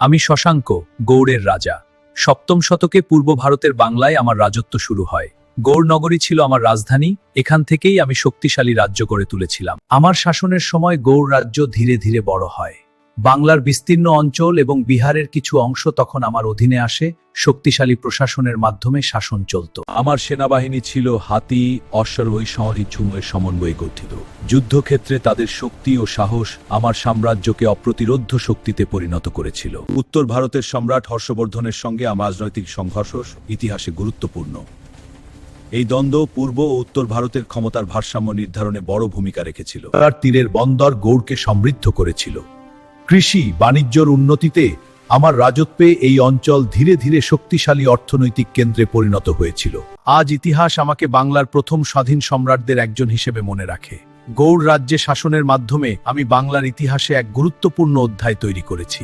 আমি শশাঙ্ক, গৌড়ের রাজা। সপ্তম শতকে পূর্ব ভারতের বাংলায় আমার রাজত্ব শুরু হয়। গৌড় নগরী ছিল আমার রাজধানী। এখান থেকেই আমি শক্তিশালী রাজ্য গড়ে তুলেছিলাম। আমার শাসনের সময় গৌড় রাজ্য ধীরে ধীরে বড় হয়। বাংলার বিস্তীর্ণ অঞ্চল এবং বিহারের কিছু অংশ তখন আমার অধীনে আসে। শক্তিশালী প্রশাসনের মাধ্যমে শাসন চলত। আমার সেনাবাহিনী ছিল হাতি, অশ্বারোহী শহরী ঝুমের সমন্বয়ে গঠিত। যুদ্ধক্ষেত্রে তাদের শক্তি ও সাহস আমার সাম্রাজ্যকে অপ্রতিরোধ্য শক্তিতে পরিণত করেছিল। উত্তর ভারতের সম্রাট হর্ষবর্ধনের সঙ্গে আমার রাজনৈতিক সংঘর্ষ ইতিহাসে গুরুত্বপূর্ণ। এই দ্বন্দ্ব পূর্ব ও উত্তর ভারতের ক্ষমতার ভারসাম্য নির্ধারণে বড় ভূমিকা রেখেছিল। তার তীরের বন্দর গৌড়কে সমৃদ্ধ করেছিল। কৃষি বাণিজ্যর উন্নতিতে আমার রাজত্বে এই অঞ্চল ধীরে ধীরে শক্তিশালী অর্থনৈতিক কেন্দ্রে পরিণত হয়েছিল। আজ ইতিহাস আমাকে বাংলার প্রথম স্বাধীন সম্রাটদের একজন হিসেবে মনে রাখে। গৌড় রাজ্যে শাসনের মাধ্যমে আমি বাংলার ইতিহাসে এক গুরুত্বপূর্ণ অধ্যায় তৈরি করেছি।